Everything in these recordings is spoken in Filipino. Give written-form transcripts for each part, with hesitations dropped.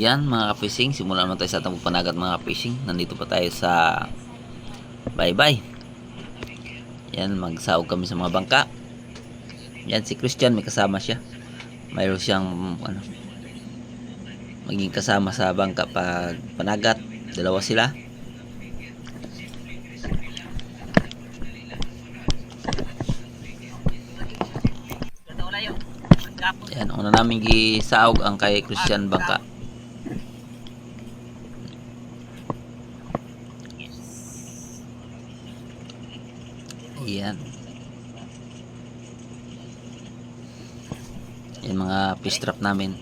Yan mga ka-fishing, simulan naman tayo sa atang panagat mga ka-fishing. Nandito pa tayo sa Baybay. Yan, magsaog kami sa mga bangka. Yan, si Christian may kasama siya. Mayroon siyang maging kasama sa bangka pag panagat. Dalawa sila. Yan, una namin gisaog ang kay Christian bangka. Ayan. Yan mga fish trap namin.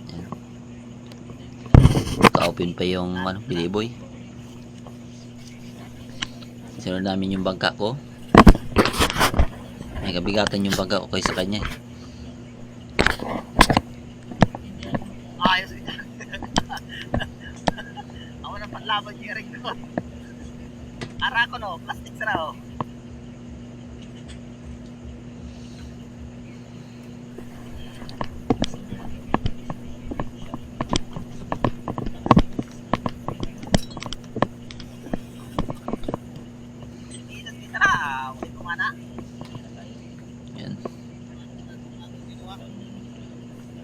Yan. Ka-open pa yung biliboy. Sinunod namin yung bangka ko. May kabigatan yung bangka ko kaysa kanya. Ayos ito. Ako na panlaban yung ring ko. Ara ko no, plastic sara oh. Yan.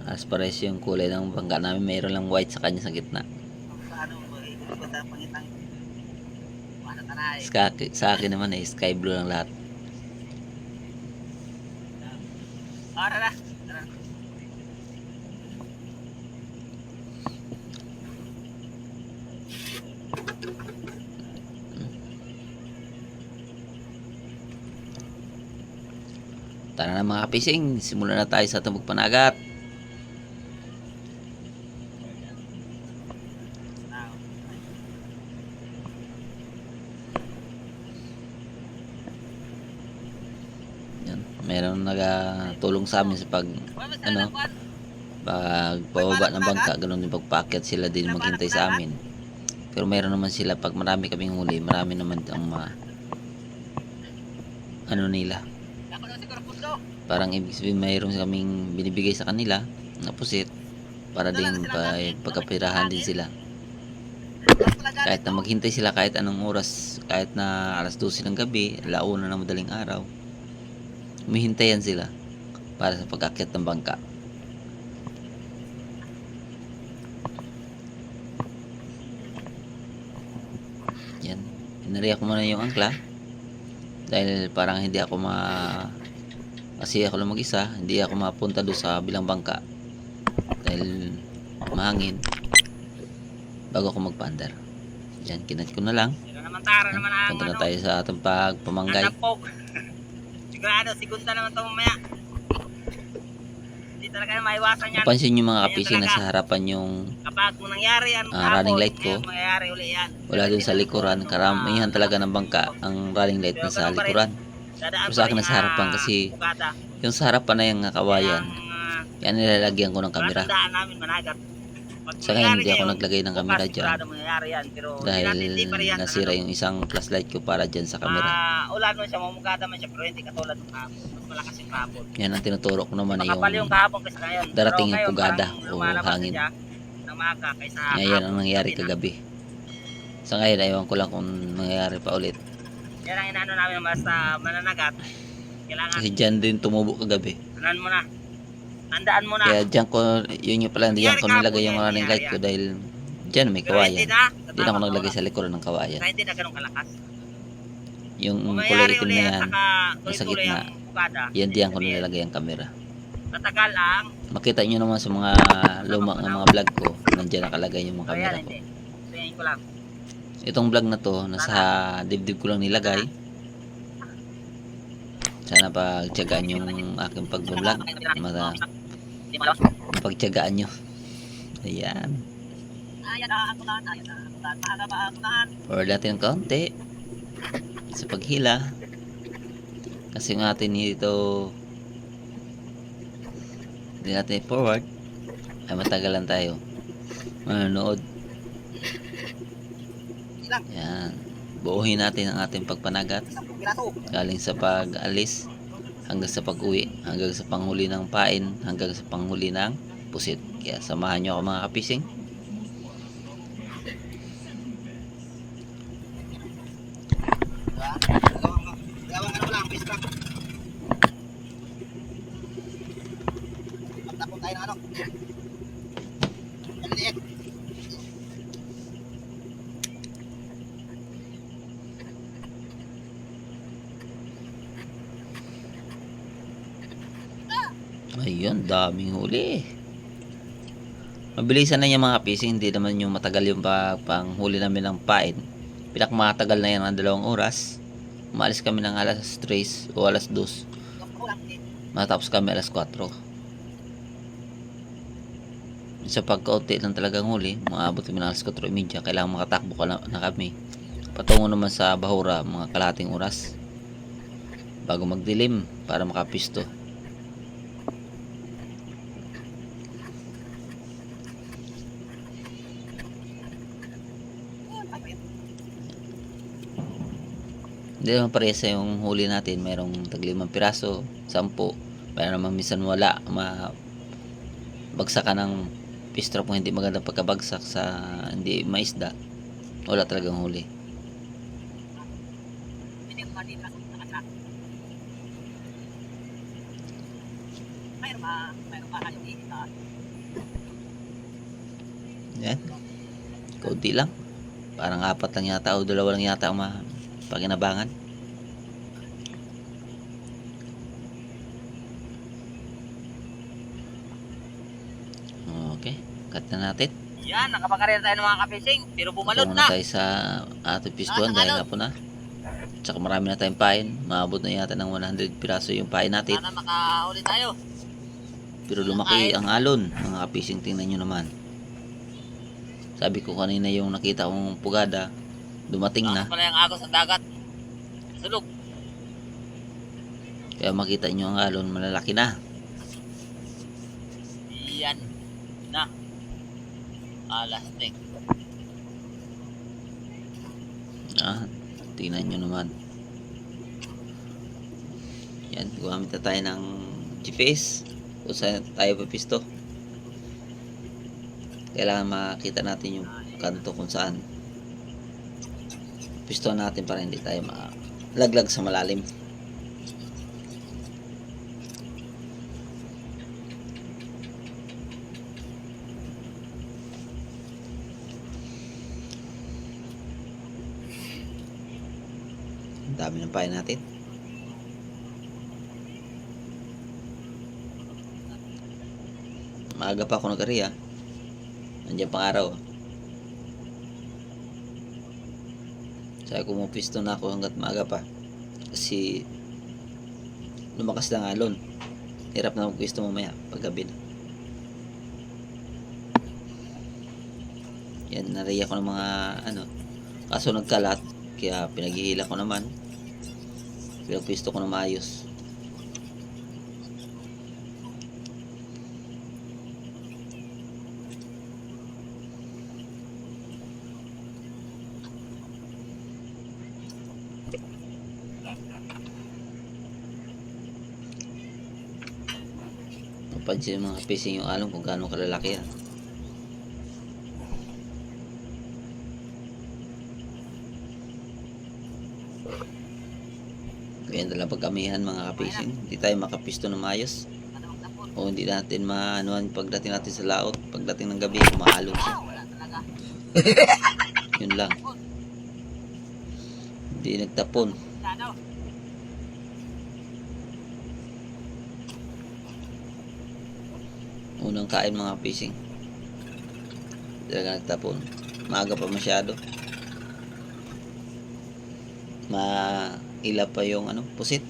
As pares yung kulay ng bangka namin, mayroon lang white sa kanya sa gitna. Sa akin naman ay sky blue lang lahat. Ara na. Tara na mga fishing, simulan na tayo sa atong panagat. Yan, meron nagatulong sa amin sa pagpababa ng bangka, ganun din pagpaakyat sila din maghintay sa amin. Pero meron naman sila pag marami kaming huli, marami naman ang nila. Parang ibig sabihin mayroon kaming binibigay sa kanila na pusit para din pagkapirahan din sila. Kahit na maghintay sila kahit anong oras, kahit na alas 12 ng gabi, alauna ng madaling araw, humihintayan sila para sa pag-akyat ng bangka. Yan, inariya ko muna yung angkla dahil parang hindi ako kasi ako lang mag-isa, hindi ako mapunta doon sa bilang bangka dahil mahangin bago ako magpaandar. Diyan, kinat ko na lang. Punta na tayo sa ating pagpamanggay. Sigurado, segunda naman ito mamaya. Hindi talaga maiwasan yan. Napansin nyo mga kapising, nasa harapan yung kapag nangyari yan, running light ko. Yan. Wala dun sa likuran. Karamihan talaga ng bangka ang running light na sa likuran. Pero sa akin nasa harapan kasi yung sa harapan na yung kawayan, yan nilalagyan ko ng kamera. Sa ngayon hindi ako naglagay ng kamera dyan dahil nasira yung isang flashlight ko para dyan sa kamera. Ulan mo siya, mamugada man siya pero hindi katulad ng kahapon. Mas malakas yung kahapon. Yan ang tinuturo ko naman ay yung ngayon. darating yung pugada o hangin. Yan ang nangyari kagabi. Sa ngayon ayaw ko lang kung nangyayari pa ulit. Yan ang inaano namin basta mananagat. Kailangan kasi dyan din tumubo kagabi. Anan mo na. Handaan mo na. Kaya dyan ko, yun yung pala, dyan ko nilagay yung running light ko dahil dyan may kawayan. Hindi na ako naglagay sa likuran ng kawayan. Hindi na ganun kalakas. Yung kulay itim na yan, sa gitna, yan diyan ko nilalagay ang camera. Matagal ang makita nyo naman sa mga lumang mga vlog ko, nandiyan nakalagay yung mga camera ko. Tingin ko lang. Itong vlog na to, nasa dibdib ko lang nilagay. Sana pagtiyagaan yung aking pag-vlog. Pagtiyagaan nyo. Ayan. Or natin ng kaunti sa paghila. Kasi yung atin dito, hindi natin forward, ay matagalan tayo manonood. Yan, buuhin natin ang ating pagpanagat galing sa pag-alis hanggang sa pag-uwi, hanggang sa panghuli ng pain, hanggang sa panghuli ng pusit. Kaya samahan nyo ako mga kapising. Dalawang ano lang, fish lang. Magtapon tayo ng ano. Maliliit. Ayun, daming huli. Mabilisan na niya mga kapising, hindi naman yung matagal yung panghuli namin ng pain. Pinakamatagal na yan ng 2 oras. Umalis kami ng alas 3 o alas 2. Matapos kami alas 4. Sa pagkaunti lang talagang huli, maabot kami ng alas 4:30. Kailangan makatakbo na kami. Patungo naman sa Bahura, mga kalahating oras bago magdilim para makapisto. Hindi naman parehas yung huli natin. Mayroong tag 5 piraso, 10. Pero naman minsan wala. Bagsak ka ng pistra kung hindi maganda pagkabagsak sa hindi maisda. Wala talagang huli. Yan. Kaunti lang. Parang 4 lang yata o 2 lang yata ang pakinabangan. Okay, cut na natin. Yan, nakapakarera tayo ng mga ka-fishing. Pero bumalot Ito na. muna tayo sa ating pistuan dahil nga po na. Tsaka marami na tayong pain. Maabot na yata ng 100 piraso yung pain natin. Sana makahuli tayo. Pero lumaki ang alon. Mga ka-fishing, tingnan nyo naman. Sabi ko kanina yung nakita kong pugada, dumating na. Pala yung agos ng dagat. Sulog. Kaya makita nyo ang alon, malalaki na. Yan. Na. Alastik. Tingnan nyo naman. Yan, gumamit na tayo ng GPS kung saan tayo papisto. Kailangan makita natin yung kanto kung saan pisto natin para hindi tayo malaglag sa malalim. Ang dami ng pain natin. Maaga pa ako nag-area. Nandiyan pang araw. Sabi ko pumisto na ako hanggat maaga pa. Kasi lumakas lang alon. Hirap na magpisto mamaya paggabi na. Yan, nariya ko ng mga kaso nagkalat. Kaya pinaghihila ko naman. Pinagpisto ko na maayos. Napansin mga fishing yung alon kung gaano kalalaki yan. Kaya talagang pagkamihan mga ka-fishing, hindi tayo makapisto na maayos. O hindi natin maanuhan pagdating natin sa laot, pagdating ng gabi, maalon siya. Yun lang. Hindi nagtapon. Unang kain mga fishing. Talaga nagtapon. Maaga pa masyado. Maila pa yung pusit.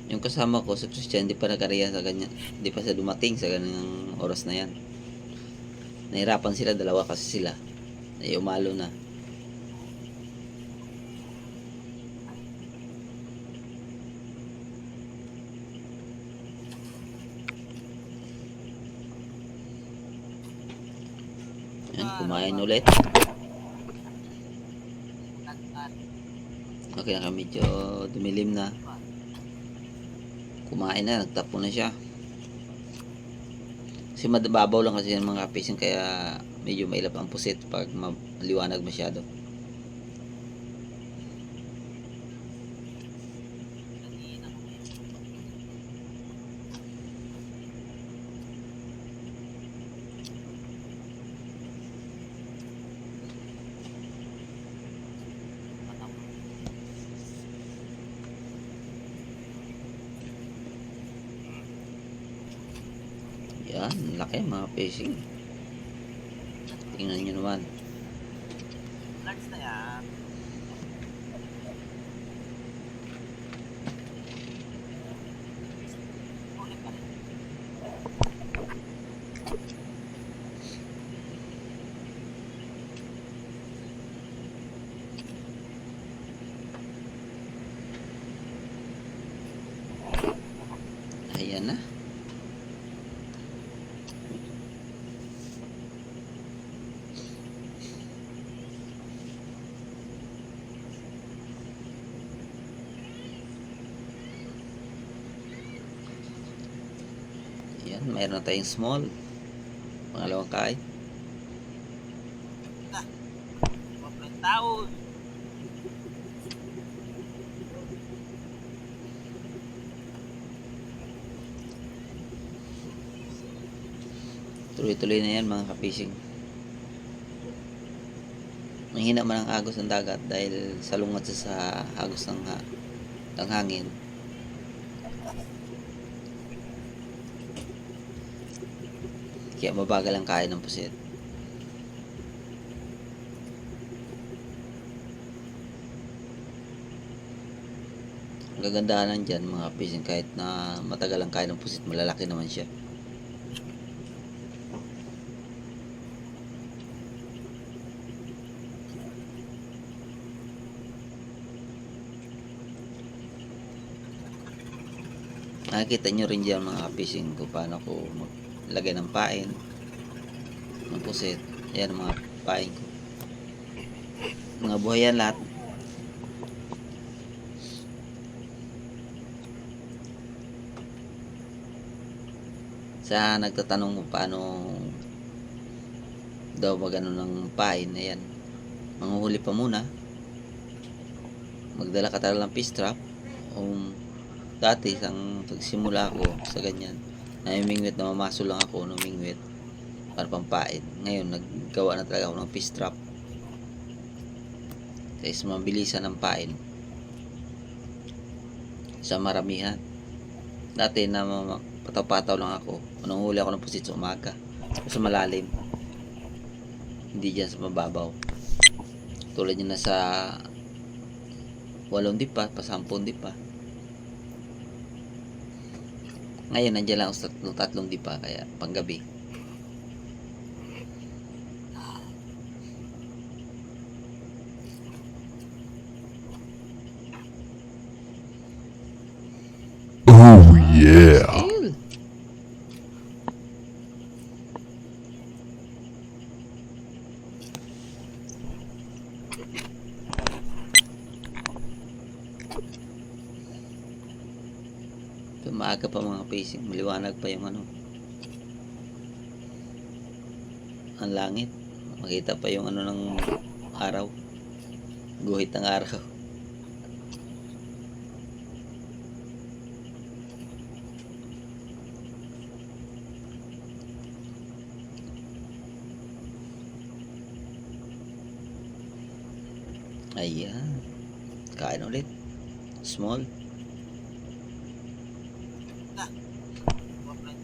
Yung kasama ko sa Christian, hindi pa nagkariya sa ganyan. Hindi pa siya dumating sa ganyang oras na yan. Nahirapan sila, dalawa kasi sila. Ay umalo na. kumain ulit. Okay na kami, medyo dumilim na. Kumain na, nagtapo na siya. Kasi mababaw lang kasi yung mga fishing, kaya medyo mailap ang pusit pag maliwanag masyado. Yan, laki mga fishing. Tingnan nyo naman. Large na yan. Ulit pa rin. Ayan na. Ayan, mayroon na tayong small. Pangalawang kain. Walang taon. Tuloy-tuloy na yan mga ka-fishing. Mahina man ang agos ng dagat dahil salungat siya sa agos ng hangin. Kaya mabagal ang kain ng pusit. Ang gagandahan dyan mga fishing, kahit na matagal ang kain ng pusit, malalaki naman siya. Nakikita nyo rin dyan mga fishing kung paano ko maglagay ng pain ng pusit. Ayan mga pain ko, mga buhayan lahat. Sa nagtatanong kung paano daw magano ng pain, ayan, manghuhuli pa muna, magdala ka talaga ng fish trap. Dati isang pagsimula ako sa ganyan, namimingwit, na mamaso lang ako namimingwit para pampain. Ngayon naggawa na talaga ako ng fish trap kasi mabilisan ng pain sa maramihan. Dati na pataw-pataw lang ako, nanguhuli ako ng pusit sa umaga sa malalim, hindi dyan sa mababaw, tulad yun na sa 8 dipa pa 10 dipa. Ngayon nandiyan lang ako sa 3 dipa, kaya panggabi. Oh yeah. Still. Maaga pa mga fishing, maliwanag pa yung ang langit, makita pa yung ng araw, guhit ng araw. Ayan, kain ulit, small.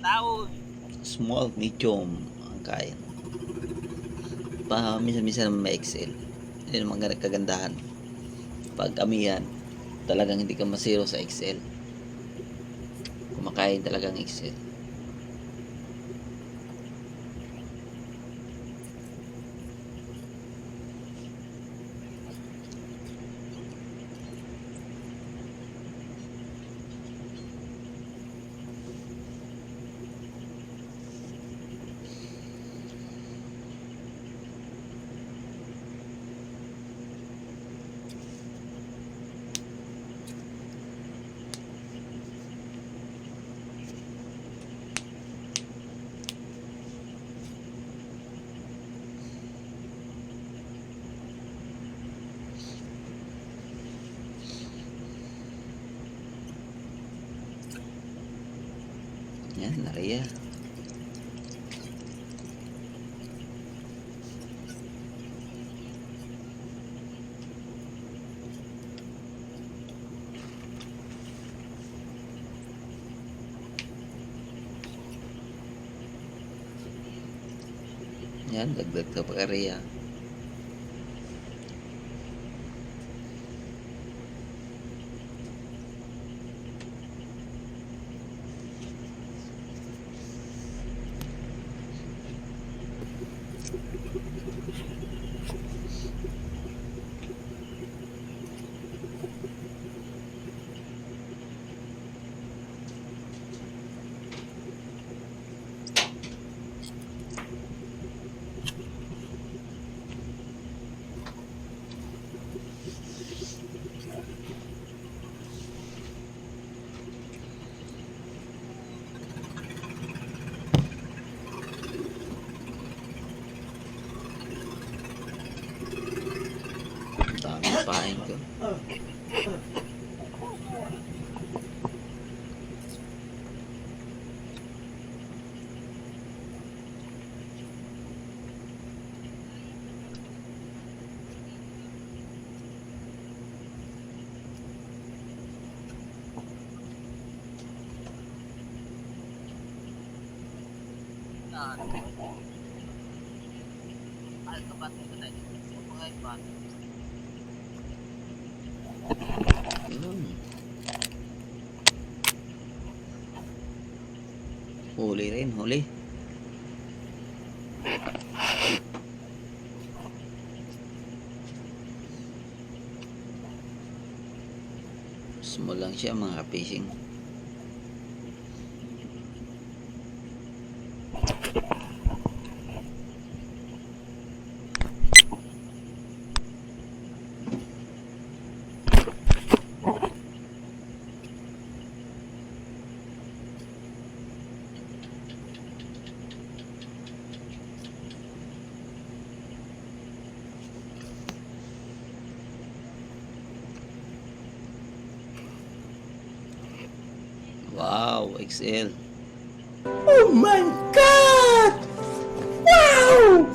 Taon. Small, medium ang kain. Minsan-minsan may XL. Yun ang mga kagandahan. Pag amihan, talagang hindi ka masiro sa XL. Kumakain talagang XL. Yan, Naria. Yan, dagdag ka pa Naria. Dami pain ko. Alto ba ito tayo? Mga ba? Yun. Huli rin, huli. Small lang siya mga fishing. Wow, XL. Oh my God! Wow!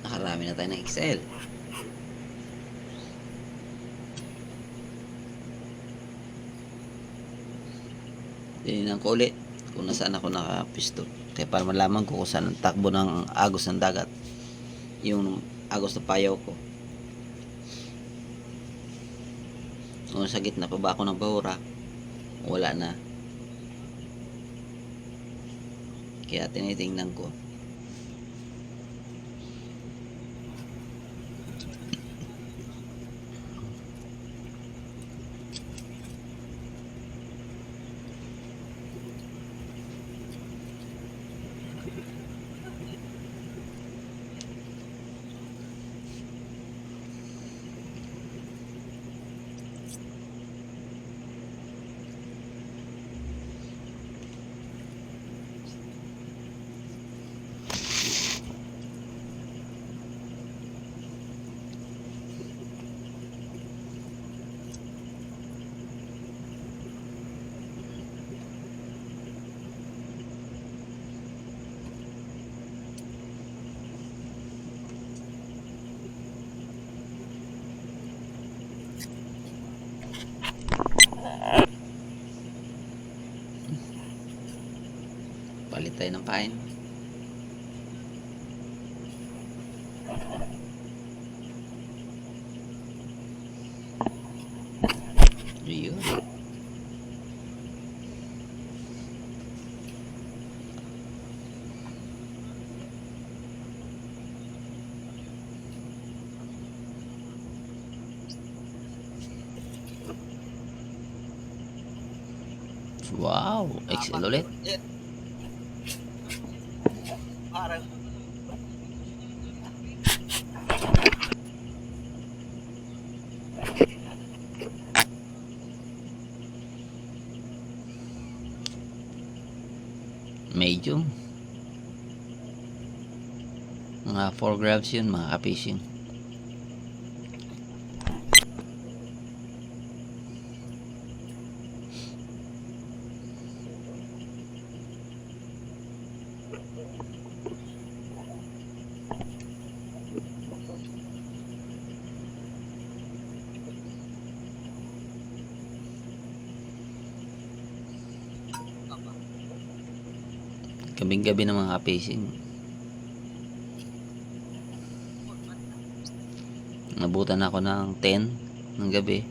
Nakarami na tayo ng XL. Tinignan ko ulit kung nasaan ako nakapisto. Kaya para malaman ko kung saan ang takbo ng agos ng dagat. Yung agos na payaw ko. Kung sa gitna pa ba ako ng bahura, wala na. Kaya tinitingnan ko. Palit tayo ng pain. Ayun. Wow, XL ulit. Parang Medium. Mga 4 grabs yun, mga ka-fishing. Gabing-gabi ng mga ka-fishing. Nabutan ako ng 10 ng gabi.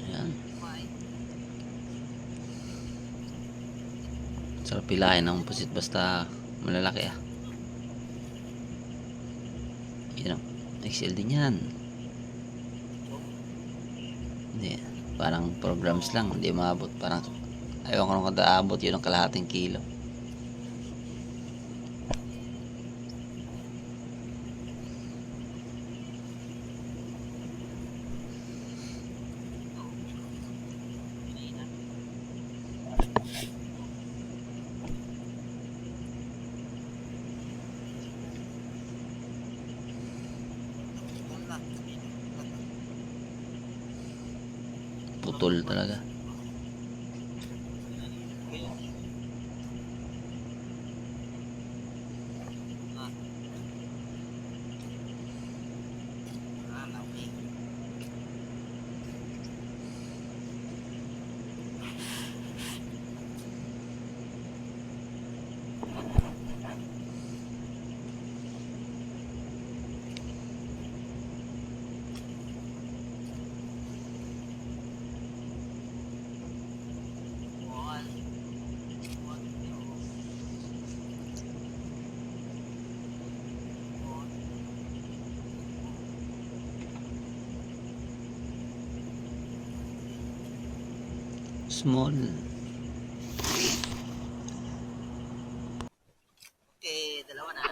Ayan. Sarap pilahin ng pusit basta malalaki ah. Yun o. XL din yan. Hindi. Parang programs lang. Hindi maabot. Parang ayaw ko nung kada abot yun ang kalahating kilo. Putol talaga. Small. Okay, dalawa na.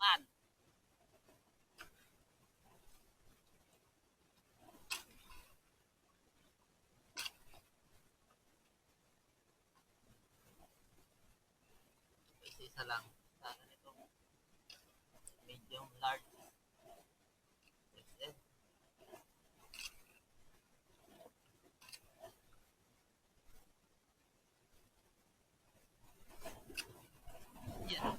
Man. Isa lang. Sana nito. Medium, large. XL. Yan.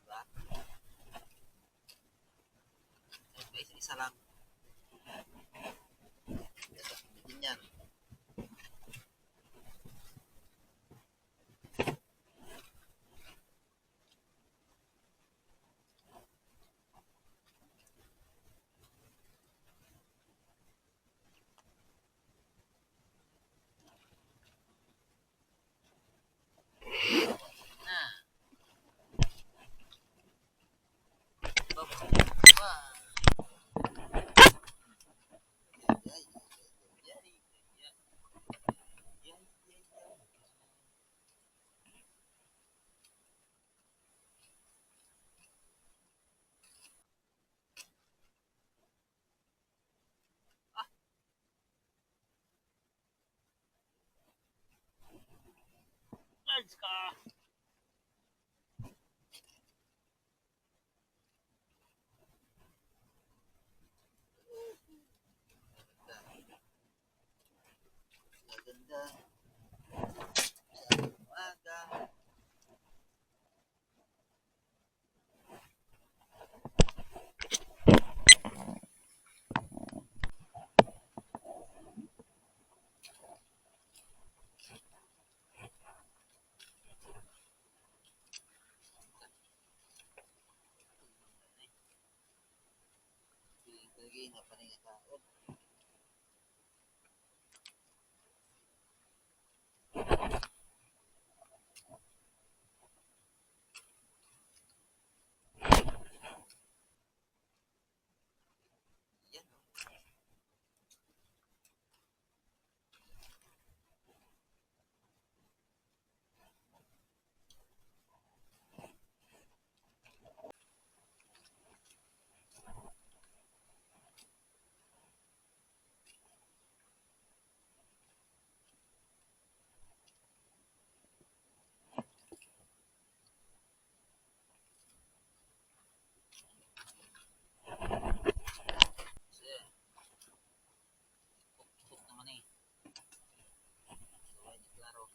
Diba? Isa lang. Yan. Large ka. Ganda. Lagi na pa rin tao. Yan. Kasi, pukpuk naman eh. So, ay klaro.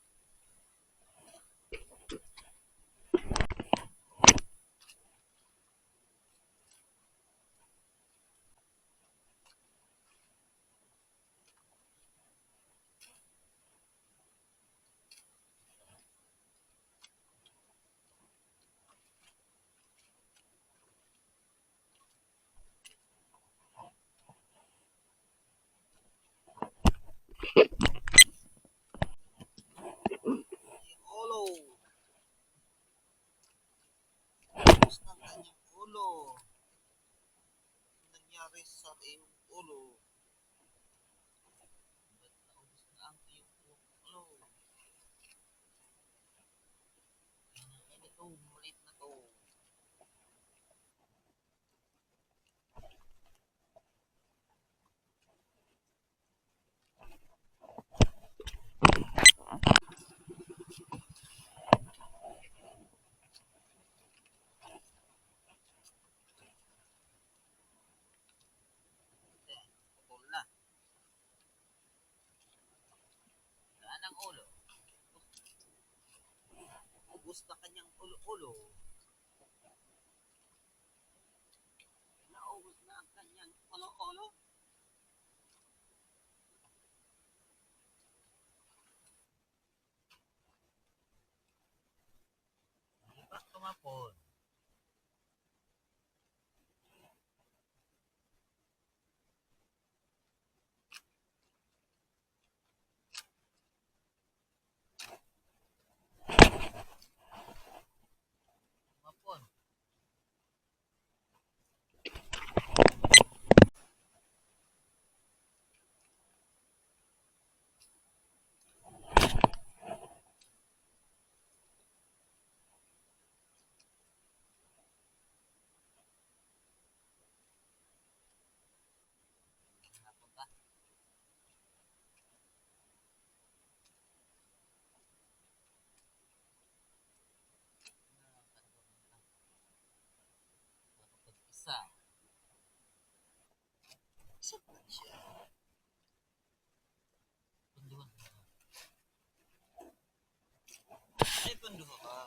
Ulo. Tapos ng kanyang ulo. Nangyari sa iyong ulo. Ba't naubos na ang iyong ulo? Yan ito, maliit na to. Putol na. Saan ang ulo? Ubus na kanyang ulo-ulo. Naubos na ang kanyang ulo-ulo. Di ba tumapon? Tumapon. Napunta. Isa. Isa pa siya. Punduhan ka. Ay, punduhan ka.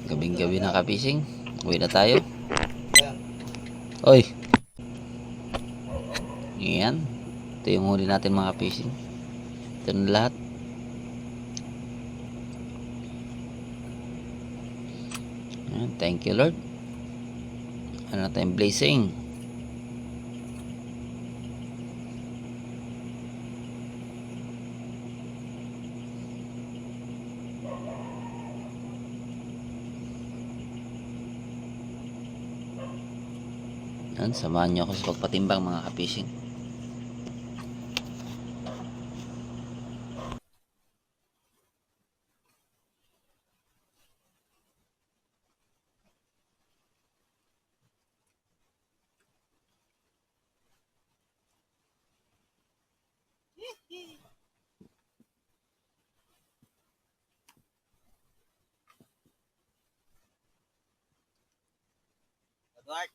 Gabing-gabi na ka-fishing. Uwi na tayo. Oy. Yan. Ito yung huli natin mga fishing. Ito na lahat. Yan. Thank you Lord. Ano na tayong blessing. Yan. Samahan nyo ako sa pagpatimbang mga ka-fishing. Edward.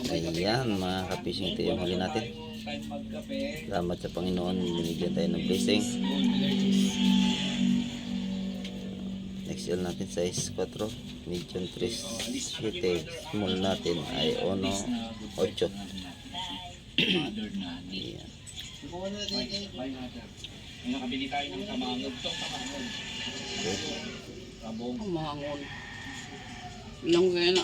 Ayan mga ka-fishing, ito yung huli natin. Salamat sa Panginoon, binigyan tayo ng blessing. Next yun natin size 4, medium 3, small natin ay 1.8. Ayan. Nakabili tayo ng kamangod. Mangon. Ilang kaya na.